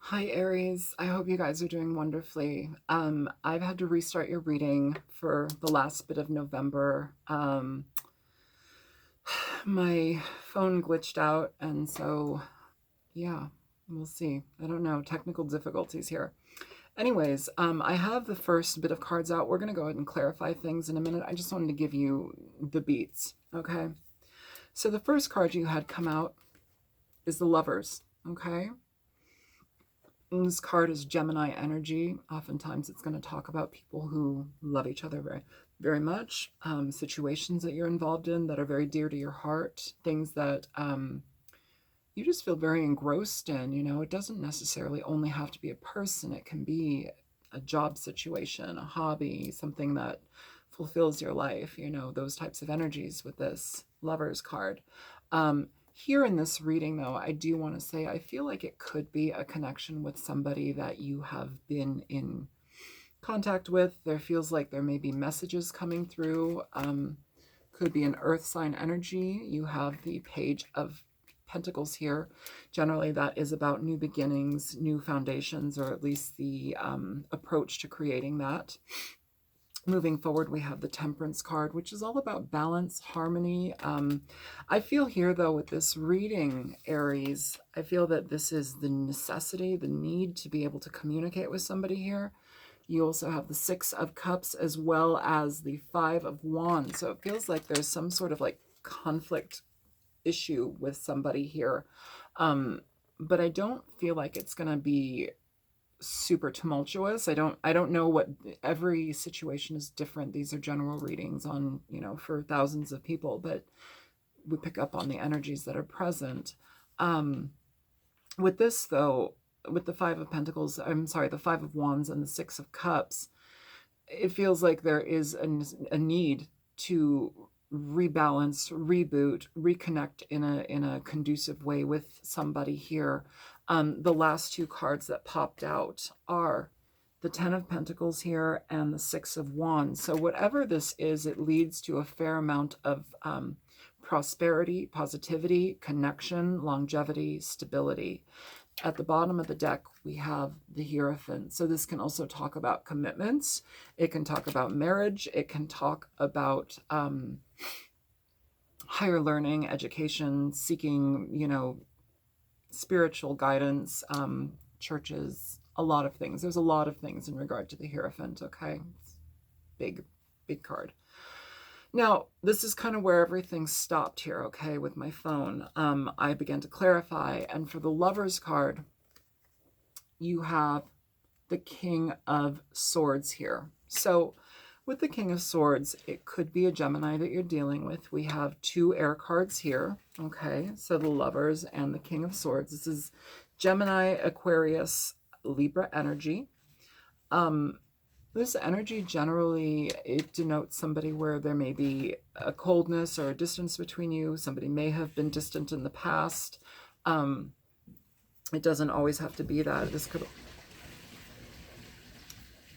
Hi Aries, I hope you guys are doing wonderfully. I've had to restart your reading for the last bit of November. My phone glitched out, and so yeah, we'll see. I don't know, technical difficulties here. Anyways, I have the first bit of cards out. We're going to go ahead and clarify things in a minute. I just wanted to give you the beats, okay? So the first card you had come out is the Lovers, okay? And this card is Gemini energy. Oftentimes it's going to talk about people who love each other very, very much, situations that you're involved in that are very dear to your heart, things that you just feel very engrossed in. You know, it doesn't necessarily only have to be a person. It can be a job situation, a hobby, something that fulfills your life, you know, those types of energies with this Lovers card. Here in this reading, though, I do want to say I feel like it could be a connection with somebody that you have been in contact with. There feels like there may be messages coming through. Could be an earth sign energy. You have the Page of Pentacles here. Generally, that is about new beginnings, new foundations, or at least the approach to creating that. Moving forward, we have the Temperance card, which is all about balance, harmony. I feel here, though, with this reading, Aries, I feel that this is the necessity, the need to be able to communicate with somebody here. You also have the Six of Cups as well as the Five of Wands. So it feels like there's some sort of like conflict issue with somebody here. But I don't feel like it's going to be super tumultuous. I don't know what, every situation is different. These are general readings on, you know, for thousands of people, but we pick up on the energies that are present. With this though, with the Five of Pentacles, I'm sorry, the Five of Wands and the Six of Cups, it feels like there is a need to rebalance, reboot, reconnect in a conducive way with somebody here. The last two cards that popped out are the Ten of Pentacles here and the Six of Wands. So whatever this is, it leads to a fair amount of prosperity, positivity, connection, longevity, stability. At the bottom of the deck, we have the Hierophant. So this can also talk about commitments. It can talk about marriage. It can talk about higher learning, education, seeking, you know, spiritual guidance, churches, a lot of things. There's a lot of things in regard to the Hierophant, okay? It's big, big card. Now, this is kind of where everything stopped here, okay, with my phone. I began to clarify, and for the Lovers card, you have the King of Swords here. So with the King of Swords, it could be a Gemini that you're dealing with. We have two air cards here, okay? So the Lovers and the King of Swords. This is Gemini, Aquarius, Libra energy. This energy generally, it denotes somebody where there may be a coldness or a distance between you. Somebody may have been distant in the past. It doesn't always have to be that. This could,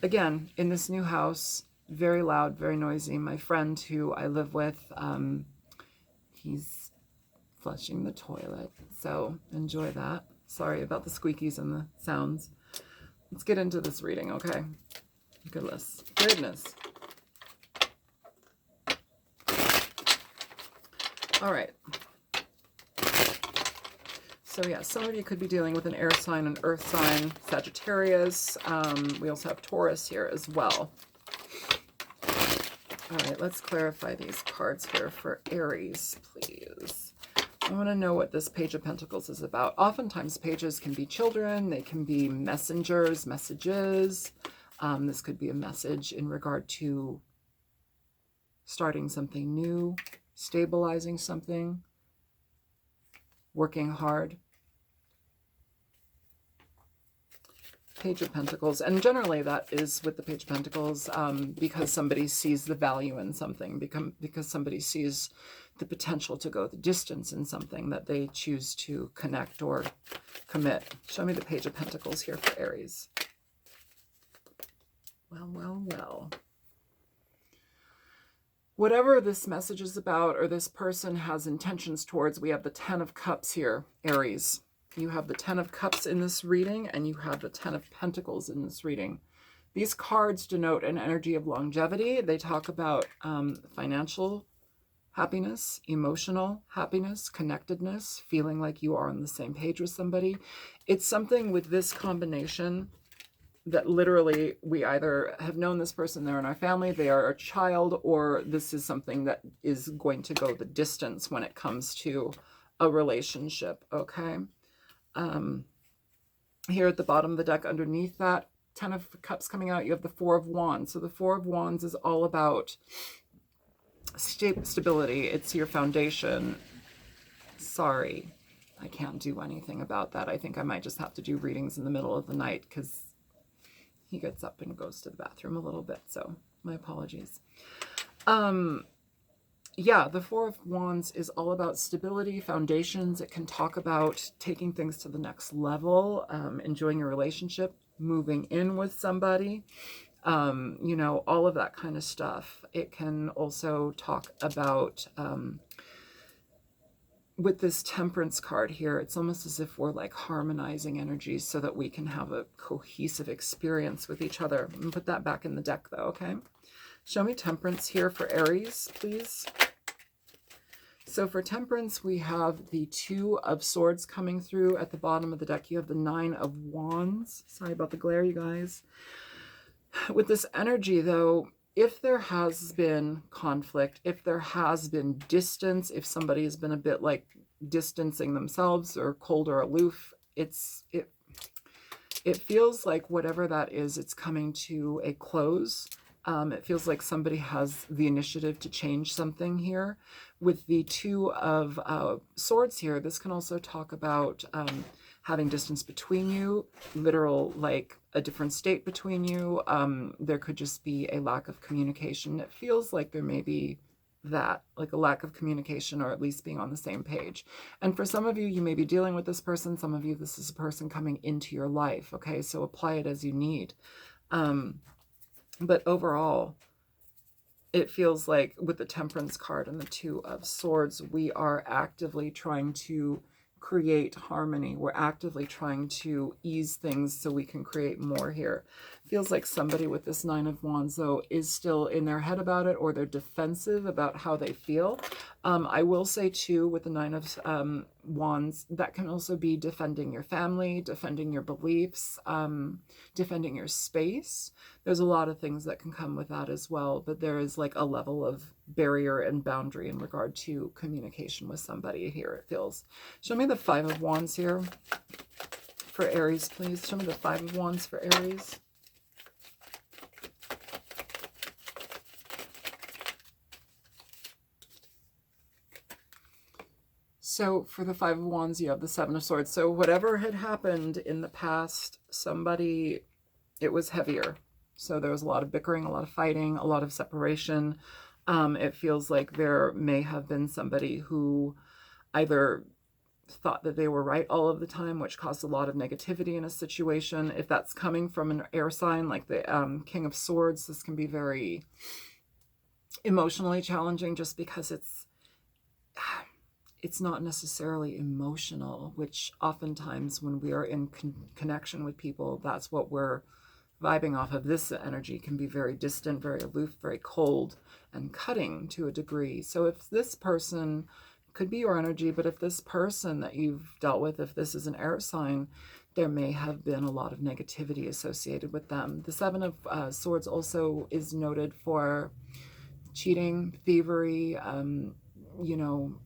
again, in this new house, very loud, very noisy. My friend who I live with, he's flushing the toilet. So enjoy that. Sorry about the squeakies and the sounds. Let's get into this reading, okay? Goodness. All right. So yeah, some of you could be dealing with an air sign, an earth sign, Sagittarius. We also have Taurus here as well. All right, let's clarify these cards here for Aries, please. I want to know what this Page of Pentacles is about. Oftentimes pages can be children, they can be messengers, messages. This could be a message in regard to starting something new, stabilizing something, working hard. Page of Pentacles, and generally that is with the Page of Pentacles because somebody sees the value in something, because somebody sees the potential to go the distance in something that they choose to connect or commit. Show me the Page of Pentacles here for Aries. Well. Whatever this message is about or this person has intentions towards, we have the Ten of Cups here, Aries. You have the Ten of Cups in this reading, and you have the Ten of Pentacles in this reading. These cards denote an energy of longevity. They talk about financial happiness, emotional happiness, connectedness, feeling like you are on the same page with somebody. It's something with this combination that literally we either have known this person, they're in our family, they are a child, or this is something that is going to go the distance when it comes to a relationship, okay? Here at the bottom of the deck, underneath that Ten of Cups coming out, you have the Four of Wands. So the Four of Wands is all about stability. It's your foundation. Sorry, I can't do anything about that. I think I might just have to do readings in the middle of the night because he gets up and goes to the bathroom a little bit. So my apologies. Yeah, the Four of Wands is all about stability, foundations. It can talk about taking things to the next level, enjoying your relationship, moving in with somebody, you know, all of that kind of stuff. It can also talk about, with this Temperance card here, it's almost as if we're like harmonizing energies so that we can have a cohesive experience with each other. I'm gonna put that back in the deck though, okay? Show me Temperance here for Aries, please. So for Temperance, we have the Two of Swords coming through. At the bottom of the deck, you have the Nine of Wands. Sorry about the glare, you guys. With this energy, though, if there has been conflict, if there has been distance, if somebody has been a bit like distancing themselves or cold or aloof, it feels like whatever that is, it's coming to a close. It feels like somebody has the initiative to change something here. With the Two of Swords here, this can also talk about having distance between you, literal, like a different state between you. There could just be a lack of communication. It feels like there may be that, like a lack of communication, or at least being on the same page. And for some of you, you may be dealing with this person. Some of you, this is a person coming into your life, okay? So apply it as you need. But overall, it feels like with the Temperance card and the Two of Swords, we are actively trying to create harmony. We're actively trying to ease things so we can create more here. Feels like somebody with this Nine of Wands, though, is still in their head about it, or they're defensive about how they feel. I will say, too, with the Nine of Wands, that can also be defending your family, defending your beliefs, defending your space. There's a lot of things that can come with that as well, but there is like a level of barrier and boundary in regard to communication with somebody here, it feels. Show me the Five of Wands here for Aries, please. Show me the Five of Wands for Aries. So for the Five of Wands, you have the Seven of Swords. So whatever had happened in the past, somebody, it was heavier. So there was a lot of bickering, a lot of fighting, a lot of separation. It feels like there may have been somebody who either thought that they were right all of the time, which caused a lot of negativity in a situation. If that's coming from an air sign like the King of Swords, this can be very emotionally challenging, just because it's not necessarily emotional, which oftentimes when we are in connection with people, that's what we're vibing off of. This energy can be very distant, very aloof, very cold, and cutting to a degree. So if this person, could be your energy, but if this person that you've dealt with, if this is an air sign, there may have been a lot of negativity associated with them. The Seven of Swords also is noted for cheating, thievery, you know,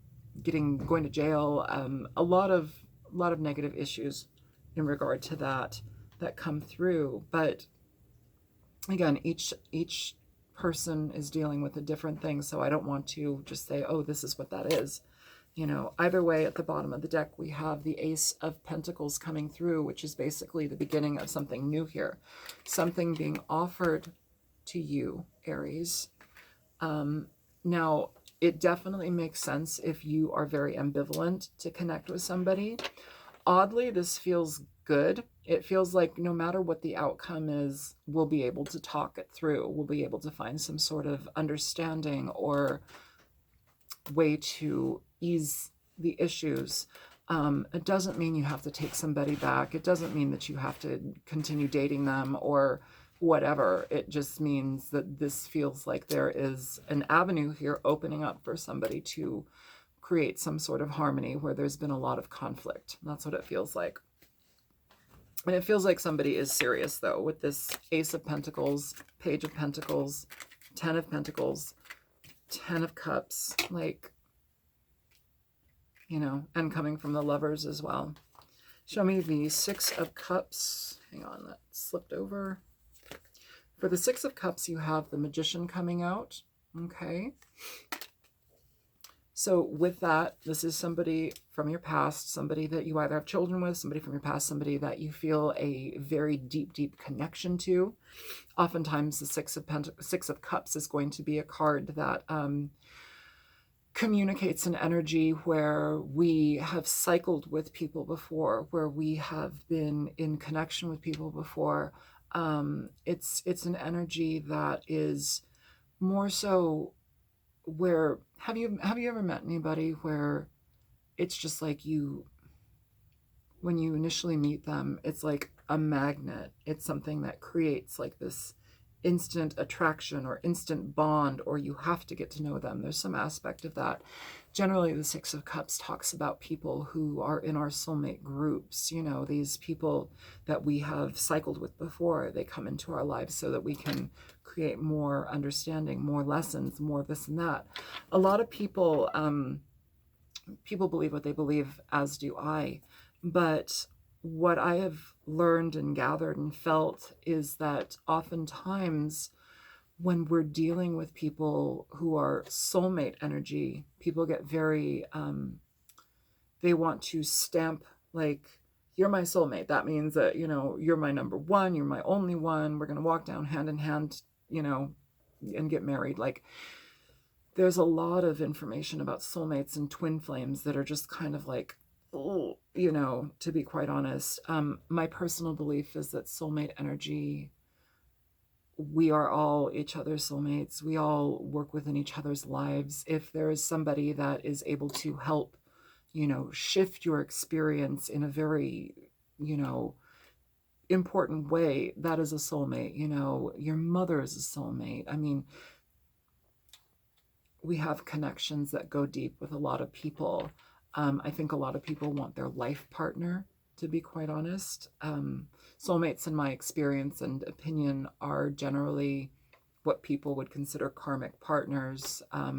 going to jail, a lot of negative issues in regard to that come through. But again, each person is dealing with a different thing, so I don't want to just say, oh, this is what that is. You know, either way, at the bottom of the deck, we have the Ace of Pentacles coming through, which is basically the beginning of something new here. Something being offered to you, Aries. Now, it definitely makes sense if you are very ambivalent to connect with somebody. Oddly, this feels good. It feels like no matter what the outcome is, we'll be able to talk it through. We'll be able to find some sort of understanding or way to ease the issues. It doesn't mean you have to take somebody back. It doesn't mean that you have to continue dating them or whatever. It just means that this feels like there is an avenue here opening up for somebody to create some sort of harmony where there's been a lot of conflict. That's what it feels like. And it feels like somebody is serious, though, with this Ace of Pentacles, Page of Pentacles, 10 of Pentacles, 10 of Cups, like, you know, and coming from the Lovers as well. Show me the 6 of Cups. Hang on, that slipped over. For the 6 of Cups, you have the Magician coming out. Okay. So with that, this is somebody from your past, somebody that you either have children with, somebody from your past, somebody that you feel a very deep, deep connection to. Oftentimes, the Six of Cups is going to be a card that communicates an energy where we have cycled with people before, where we have been in connection with people before. It's an energy that is more so where have you ever met anybody where it's just like when you initially meet them, it's like a magnet. It's something that creates like this instant attraction or instant bond, or you have to get to know them. There's some aspect of that. Generally, the 6 of Cups talks about people who are in our soulmate groups, you know, these people that we have cycled with before. They come into our lives so that we can create more understanding, more lessons, more this and that. A lot of people, people believe what they believe, as do I. But what I have learned and gathered and felt is that oftentimes when we're dealing with people who are soulmate energy, people get very, they want to stamp like, you're my soulmate. That means that, you know, you're my number one, you're my only one. We're going to walk down hand in hand, you know, and get married. Like, there's a lot of information about soulmates and twin flames that are just kind of like, oh, you know, to be quite honest. My personal belief is that soulmate energy, we are all each other's soulmates. We all work within each other's lives. If there is somebody that is able to help, you know, shift your experience in a very, you know, important way, that is a soulmate. You know, your mother is a soulmate. I mean, we have connections that go deep with a lot of people. I think a lot of people want their life partner, to be quite honest. Soulmates, in my experience and opinion, are generally what people would consider karmic partners. I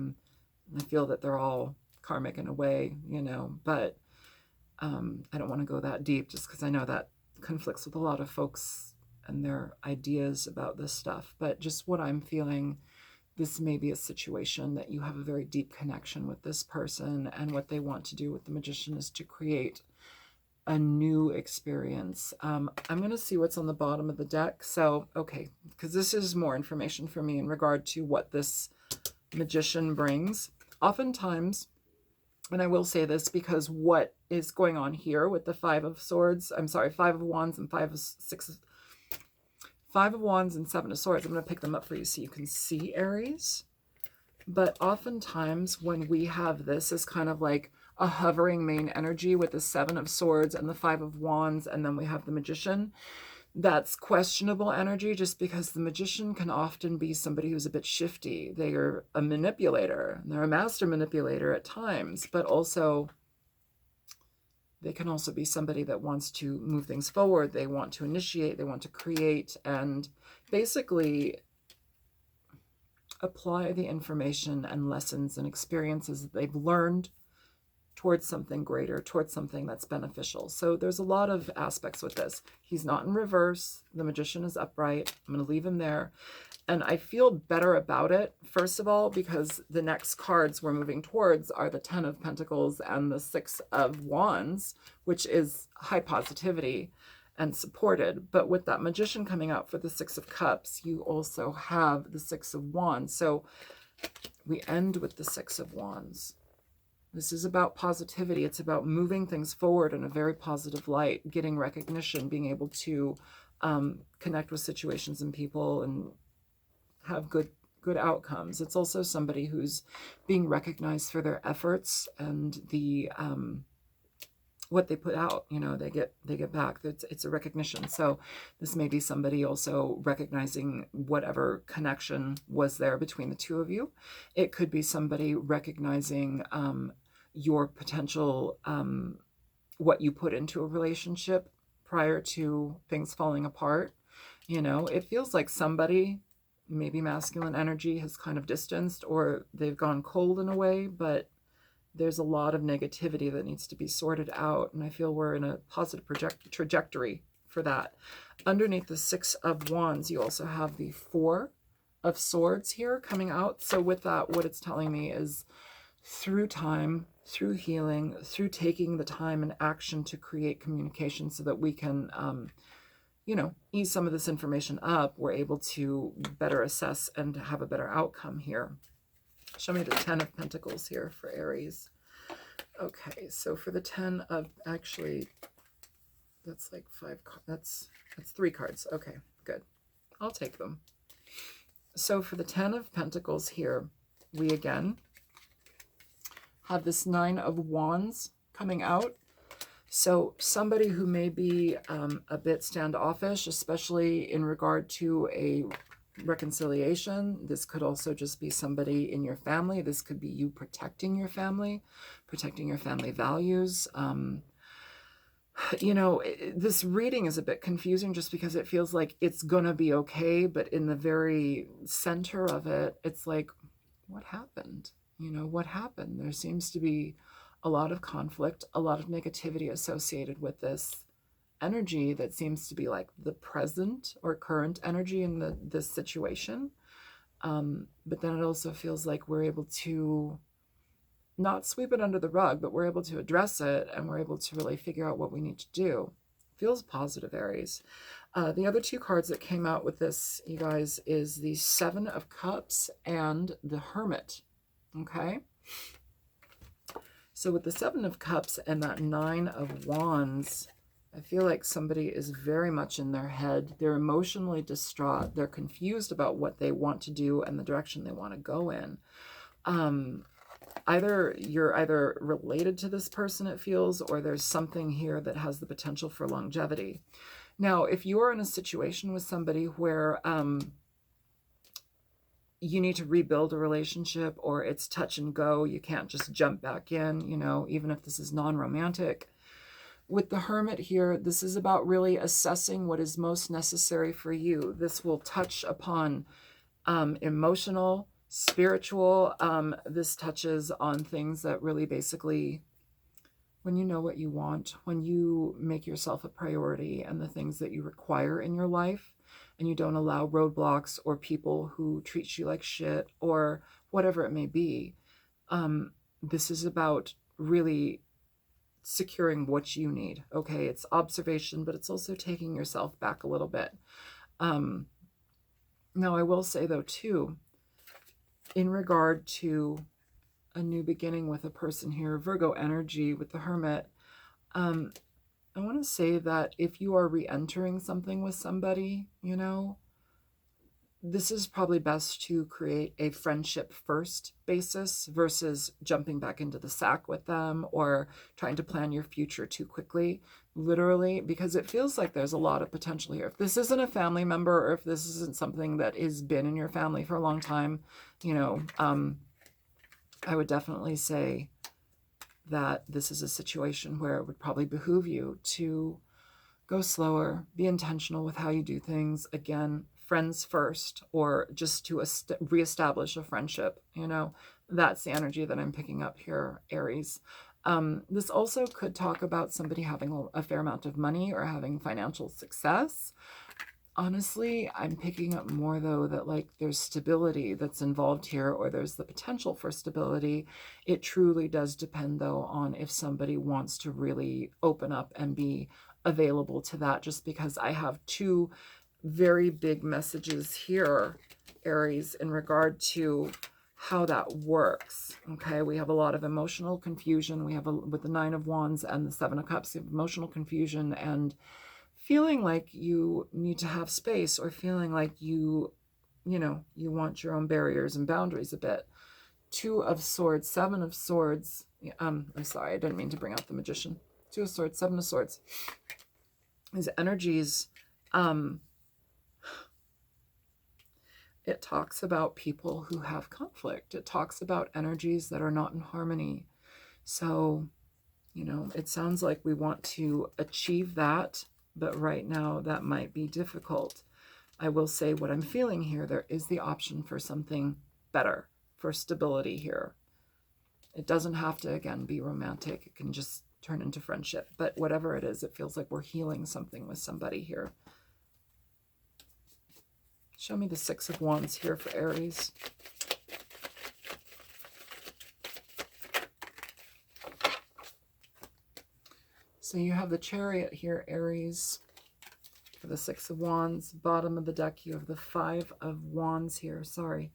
feel that they're all karmic in a way, you know, but I don't want to go that deep just because I know that conflicts with a lot of folks and their ideas about this stuff. But just what I'm feeling, this may be a situation that you have a very deep connection with this person, and what they want to do with the Magician is to create a new experience. I'm going to see what's on the bottom of the deck. So, okay, because this is more information for me in regard to what this Magician brings. Oftentimes, and I will say this because what is going on here with the Five of Wands and Five of Wands and Seven of Swords. I'm going to pick them up for you so you can see, Aries. But oftentimes when we have this as kind of like a hovering main energy with the Seven of Swords and the Five of Wands, and then we have the Magician, that's questionable energy, just because the Magician can often be somebody who's a bit shifty. They are a manipulator. They're a master manipulator at times, but also they can also be somebody that wants to move things forward. They want to initiate, they want to create, and basically apply the information and lessons and experiences that they've learned towards something greater, towards something that's beneficial. So there's a lot of aspects with this. He's not in reverse. The Magician is upright. I'm going to leave him there. And I feel better about it, first of all, because the next cards we're moving towards are the 10 of Pentacles and the 6 of Wands, which is high positivity and supported. But with that Magician coming out for the 6 of Cups, you also have the 6 of Wands. So we end with the 6 of Wands. This is about positivity. It's about moving things forward in a very positive light, getting recognition, being able to connect with situations and people and have good outcomes. It's also somebody who's being recognized for their efforts and the what they put out, you know, they get back. It's a recognition. So this may be somebody also recognizing whatever connection was there between the two of you. It could be somebody recognizing your potential, what you put into a relationship prior to things falling apart. You know, it feels like somebody, maybe masculine energy, has kind of distanced, or they've gone cold in a way, but there's a lot of negativity that needs to be sorted out. And I feel we're in a positive trajectory for that. Underneath the Six of Wands, you also have the Four of Swords here coming out. So with that, what it's telling me is through time, through healing, through taking the time and action to create communication so that we can, you know, ease some of this information up, we're able to better assess and have a better outcome here. Show me the Ten of Pentacles here for Aries. Okay, so for the 10 of, actually, that's like that's 3 cards. Okay, good. I'll take them. So for the 10 of Pentacles here, we again have this 9 of Wands coming out. So somebody who may be a bit standoffish, especially in regard to a reconciliation. This could also just be somebody in your family. This could be you protecting your family values. You know, this reading is a bit confusing just because it feels like it's gonna be okay, but in the very center of it, it's like, what happened? You know, what happened? There seems to be a lot of conflict, a lot of negativity associated with this energy that seems to be like the present or current energy in this situation. But then it also feels like we're able to not sweep it under the rug, but we're able to address it, and we're able to really figure out what we need to do. Feels positive, Aries. The other 2 cards that came out with this, you guys, is the Seven of Cups and the Hermit. Okay? So with the Seven of Cups and that 9 of Wands, I feel like somebody is very much in their head. They're emotionally distraught. They're confused about what they want to do and the direction they want to go in. You're either related to this person, it feels, or there's something here that has the potential for longevity. Now, if you're in a situation with somebody where you need to rebuild a relationship, or it's touch and go, you can't just jump back in, you know, even if this is non-romantic. With the Hermit here, this is about really assessing what is most necessary for you. This will touch upon emotional, spiritual. This touches on things that really basically, when you know what you want, when you make yourself a priority and the things that you require in your life, and you don't allow roadblocks or people who treat you like shit or whatever it may be. This is about really securing what you need. Okay, it's observation, but it's also taking yourself back a little bit. Now, I will say, though, too, in regard to a new beginning with a person here, Virgo energy with the Hermit, I want to say that if you are re-entering something with somebody, you know, this is probably best to create a friendship first basis versus jumping back into the sack with them or trying to plan your future too quickly, literally, because it feels like there's a lot of potential here. If this isn't a family member, or if this isn't something that has been in your family for a long time, you know, I would definitely say that this is a situation where it would probably behoove you to go slower, be intentional with how you do things. Again, friends first, or just to reestablish a friendship. You know, that's the energy that I'm picking up here, Aries. This also could talk about somebody having a fair amount of money or having financial success. Honestly, I'm picking up more, though, that like there's stability that's involved here, or there's the potential for stability. It truly does depend, though, on if somebody wants to really open up and be available to that, just because I have 2 very big messages here, Aries, in regard to how that works. Okay, we have a lot of emotional confusion. We have with the 9 of Wands and the 7 of Cups, we have emotional confusion and feeling like you need to have space, or feeling like you know, you want your own barriers and boundaries a bit. 2 of Swords, 7 of Swords. I'm sorry, I didn't mean to bring out the Magician. Two of Swords, Seven of Swords. These energies, it talks about people who have conflict. It talks about energies that are not in harmony. So, you know, it sounds like we want to achieve that, but right now that might be difficult. I will say what I'm feeling here, there is the option for something better, for stability here. It doesn't have to, again, be romantic. It can just turn into friendship. But whatever it is, it feels like we're healing something with somebody here. Show me the Six of Wands here for Aries. So you have the Chariot here, Aries, for the Six of Wands. Bottom of the deck, you have the Five of Wands here. Sorry.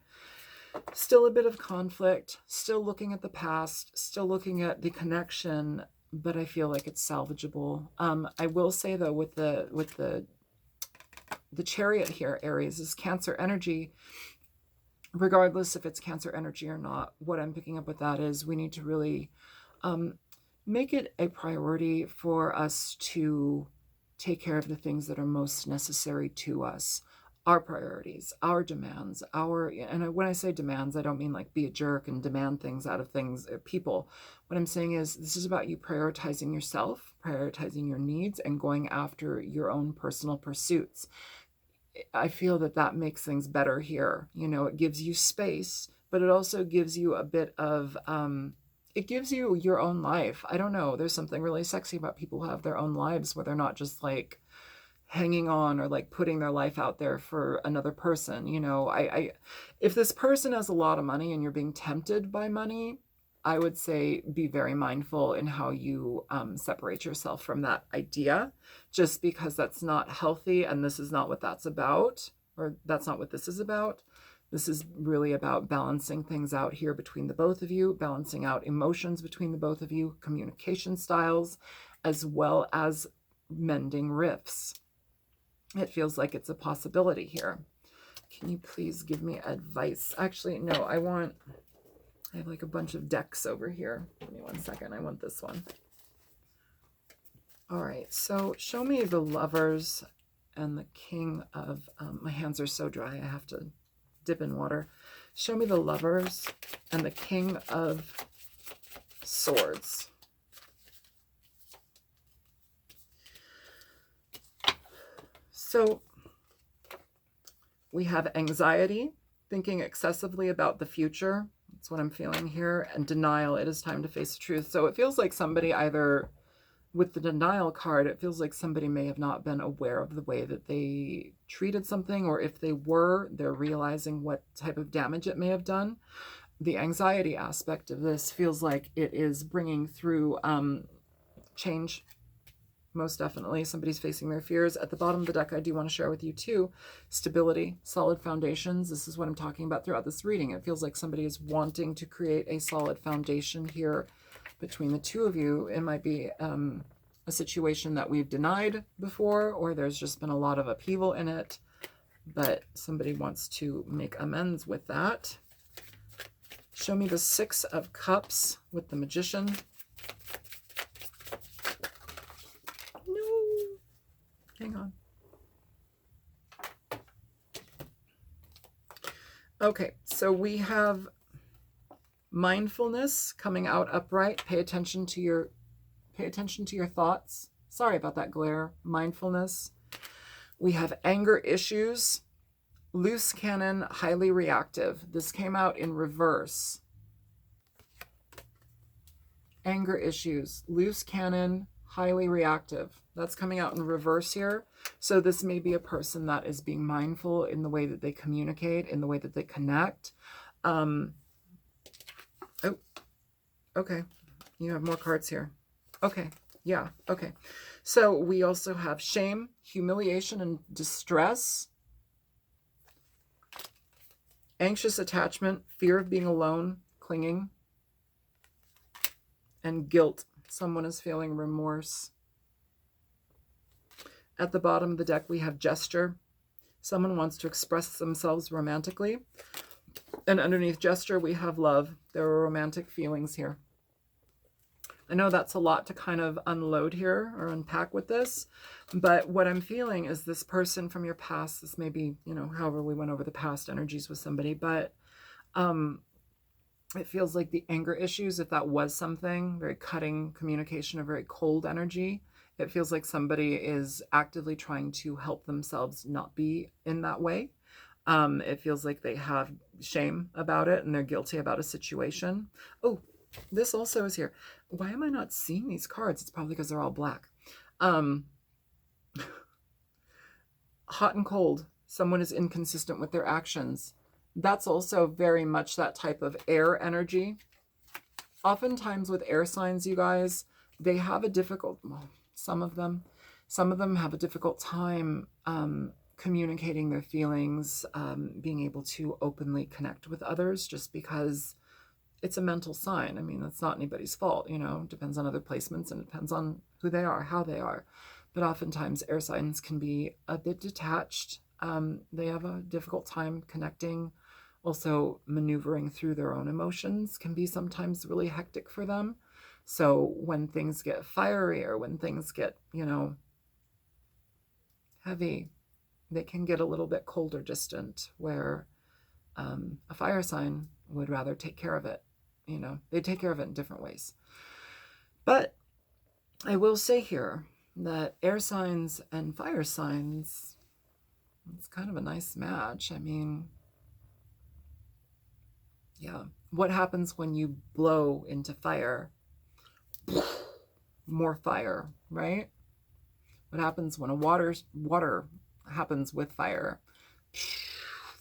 Still a bit of conflict, still looking at the past, still looking at the connection, but I feel like it's salvageable. I will say though, with the Chariot here, Aries, is Cancer energy. Regardless if it's Cancer energy or not, what I'm picking up with that is we need to really make it a priority for us to take care of the things that are most necessary to us. Our priorities, our demands, and when I say demands, I don't mean like be a jerk and demand things out of people. What I'm saying is this is about you prioritizing yourself, prioritizing your needs, and going after your own personal pursuits. I feel that that makes things better here. You know, it gives you space, but it also gives you a bit of, it gives you your own life. I don't know. There's something really sexy about people who have their own lives where they're not just like hanging on or like putting their life out there for another person. You know, if this person has a lot of money and you're being tempted by money, I would say be very mindful in how you separate yourself from that idea, just because that's not healthy and this is not what that's about, or that's not what this is about. This is really about balancing things out here between the both of you, balancing out emotions between the both of you, communication styles, as well as mending rifts. It feels like it's a possibility here. Can you please give me advice? Actually, no, I have like a bunch of decks over here. Give me 1 second. I want this one. All right. So show me the Lovers and the King of, my hands are so dry. I have to dip in water. Show me the Lovers and the King of Swords. So we have anxiety, thinking excessively about the future. That's what I'm feeling here. And denial. It is time to face the truth. So it feels like somebody, either with the denial card, it feels like somebody may have not been aware of the way that they treated something, or if they were, they're realizing what type of damage it may have done. The anxiety aspect of this feels like it is bringing through change. Most definitely somebody's facing their fears. At the bottom of the deck, I do want to share with you too, stability, solid foundations. This is what I'm talking about throughout this reading. It feels like somebody is wanting to create a solid foundation here between the two of you. It might be a situation that we've denied before, or there's just been a lot of upheaval in it, but somebody wants to make amends with that. Show me the Six of Cups with the Magician. Hang on. Okay, so we have mindfulness coming out upright. Pay attention to your thoughts. Sorry about that glare. Mindfulness. We have anger issues. Loose cannon, highly reactive. This came out in reverse. Anger issues, loose cannon, highly reactive. That's coming out in reverse here. So this may be a person that is being mindful in the way that they communicate, in the way that they connect. Oh, okay. You have more cards here. Okay. Yeah. Okay. So we also have shame, humiliation, and distress. Anxious attachment, fear of being alone, clinging, and guilt. Someone is feeling remorse. At the bottom of the deck, we have gesture. Someone wants to express themselves romantically. And underneath gesture, we have love. There are romantic feelings here. I know that's a lot to kind of unload here or unpack with this, but what I'm feeling is this person from your past, this may be, you know, however we went over the past energies with somebody, but it feels like the anger issues, if that was something, very cutting communication, a very cold energy, it feels like somebody is actively trying to help themselves not be in that way. It feels like they have shame about it and they're guilty about a situation. Oh, this also is here. Why am I not seeing these cards? It's probably because they're all black. Hot and cold. Someone is inconsistent with their actions. That's also very much that type of air energy. Oftentimes with air signs, you guys, they have a difficult, well, some of them have a difficult time communicating their feelings, being able to openly connect with others, just because it's a mental sign. I mean, that's not anybody's fault, you know, it depends on other placements and it depends on who they are, how they are. But oftentimes air signs can be a bit detached. They have a difficult time connecting. Also, maneuvering through their own emotions can be sometimes really hectic for them. So when things get fiery or when things get, you know, heavy, they can get a little bit cold or distant, where a fire sign would rather take care of it. You know, they take care of it in different ways. But I will say here that air signs and fire signs, it's kind of a nice match. I mean, yeah. What happens when you blow into fire? More fire, right? What happens when water happens with fire?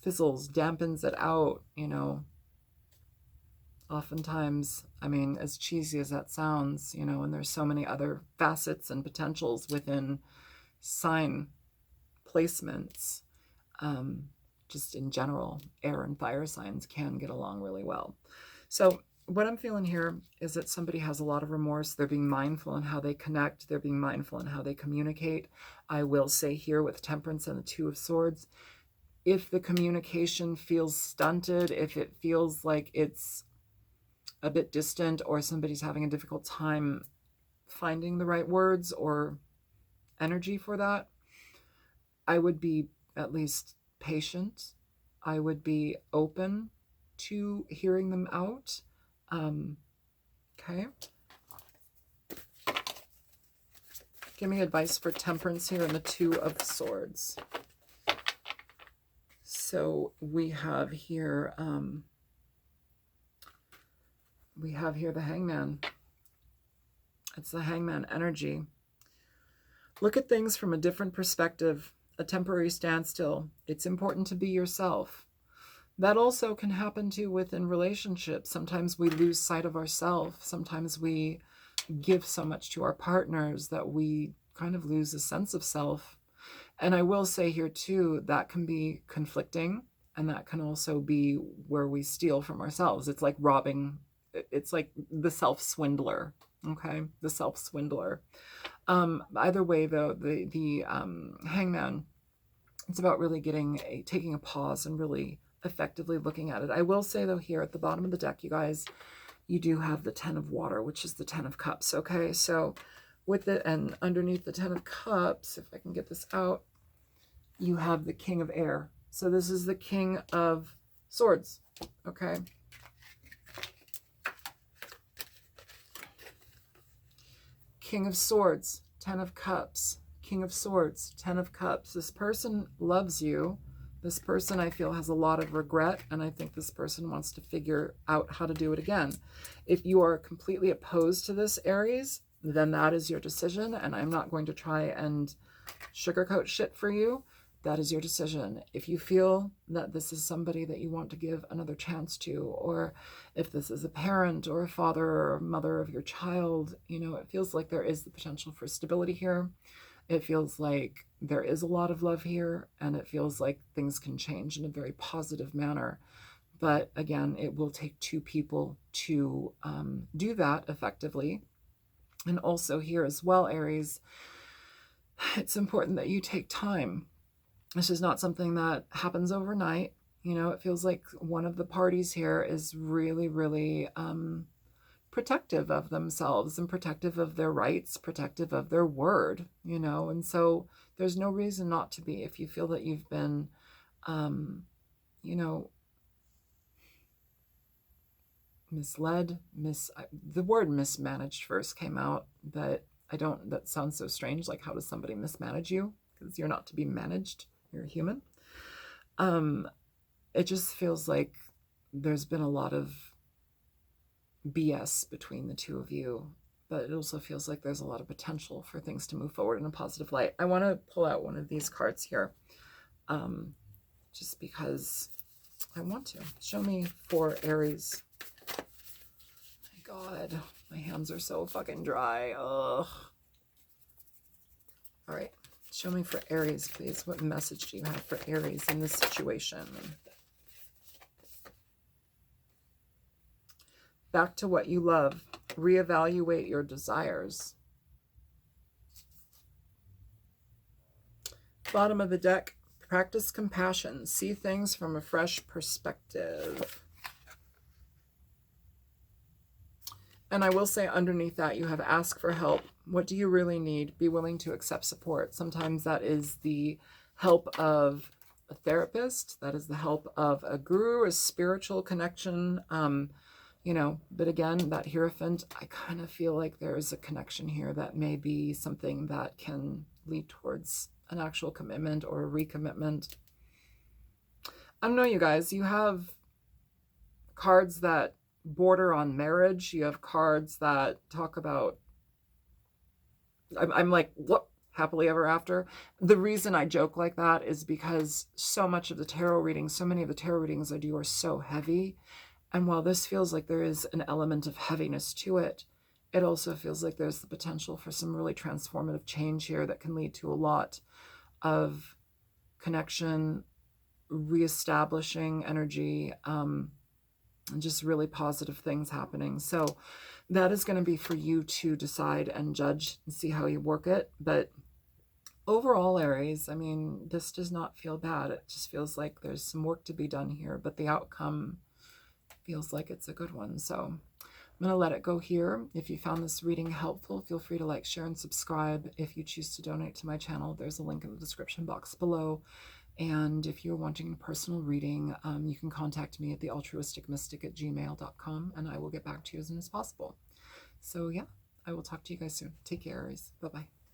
Fizzles, dampens it out, you know. Oftentimes, I mean, as cheesy as that sounds, you know, and there's so many other facets and potentials within sign placements, just in general, air and fire signs can get along really well. So what I'm feeling here is that somebody has a lot of remorse. They're being mindful in how they connect. They're being mindful in how they communicate. I will say here with Temperance and the Two of Swords, if the communication feels stunted, if it feels like it's a bit distant or somebody's having a difficult time finding the right words or energy for that, I would be at least patient. I would be open to hearing them out. Okay. Give me advice for Temperance here in the Two of Swords. So we have here the Hangman. It's the Hangman energy. Look at things from a different perspective. A temporary standstill. It's important to be yourself. That also can happen too within relationships. Sometimes we lose sight of ourselves. Sometimes we give so much to our partners that we kind of lose a sense of self. And I will say here too, that can be conflicting, and that can also be where we steal from ourselves. It's like robbing. It's like the self-swindler. Okay, the self-swindler. Either way, though, the Hangman, it's about really taking a pause and really effectively looking at it. I will say, though, here at the bottom of the deck, you guys, you do have the Ten of Water, which is the Ten of Cups. Okay, so with it, and underneath the Ten of Cups, if I can get this out, you have the King of Air. So this is the King of Swords. Okay. King of Swords, Ten of Cups, King of Swords, Ten of Cups. This person loves you. This person, I feel, has a lot of regret, and I think this person wants to figure out how to do it again. If you are completely opposed to this, Aries, then that is your decision, and I'm not going to try and sugarcoat shit for you. That is your decision. If you feel that this is somebody that you want to give another chance to, or if this is a parent or a father or a mother of your child, you know, it feels like there is the potential for stability here. It feels like there is a lot of love here, and it feels like things can change in a very positive manner. But again, it will take two people to do that effectively. And also here as well, Aries, it's important that you take time. This is not something that happens overnight. You know, it feels like one of the parties here is really, really protective of themselves and protective of their rights, protective of their word, you know, and so there's no reason not to be. If you feel that you've been, you know, misled, the word mismanaged first came out, but that sounds so strange. Like, how does somebody mismanage you? Because you're not to be managed, you're a human. It just feels like there's been a lot of BS between the two of you, but it also feels like there's a lot of potential for things to move forward in a positive light. I want to pull out one of these cards here, just because I want to. Show me for Aries. My God, my hands are so fucking dry. Ugh. All right, show me for Aries, please. What message do you have for Aries in this situation? Back to what you love. Reevaluate your desires. Bottom of the deck. Practice compassion. See things from a fresh perspective. And I will say underneath that, you have ask for help. What do you really need? Be willing to accept support. Sometimes that is the help of a therapist. That is the help of a guru, a spiritual connection. You know, but again, that Hierophant, I kind of feel like there is a connection here that may be something that can lead towards an actual commitment or a recommitment. I don't know, you guys, you have cards that border on marriage. You have cards that talk about, I'm like, what? Happily ever after. The reason I joke like that is because so many of the tarot readings I do are so heavy. And while this feels like there is an element of heaviness to it, it also feels like there's the potential for some really transformative change here that can lead to a lot of connection, reestablishing energy, and just really positive things happening. So that is going to be for you to decide and judge and see how you work it. But overall, Aries, I mean, this does not feel bad. It just feels like there's some work to be done here, but the outcome feels like it's a good one. So I'm going to let it go here. If you found this reading helpful, feel free to like, share, and subscribe. If you choose to donate to my channel, there's a link in the description box below. And if you're wanting a personal reading, you can contact me at thealtruisticmystic@gmail.com, and I will get back to you as soon as possible. So yeah, I will talk to you guys soon. Take care, Aries. Bye-bye.